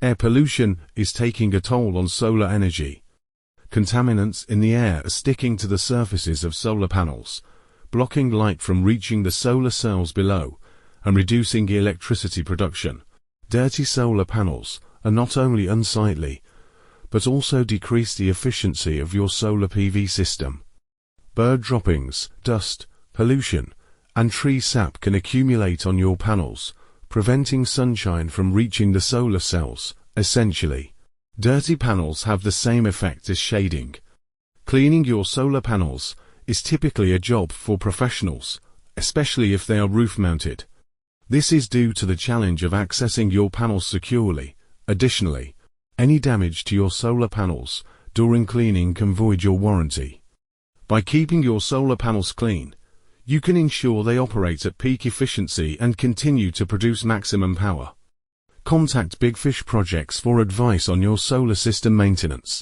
Air pollution is taking a toll on solar energy. Contaminants in the air are sticking to the surfaces of solar panels, blocking light from reaching the solar cells below and reducing electricity production. Dirty solar panels are not only unsightly, but also decrease the efficiency of your solar PV system. Bird droppings, dust, pollution, and tree sap can accumulate on your panels, preventing sunshine from reaching the solar cells. Essentially, dirty panels have the same effect as shading. Cleaning your solar panels is typically a job for professionals, especially if they are roof-mounted. This is due to the challenge of accessing your panels securely. Additionally, any damage to your solar panels during cleaning can void your warranty. By keeping your solar panels clean, you can ensure they operate at peak efficiency and continue to produce maximum power. Contact Bigfisch Projects for advice on your solar system maintenance.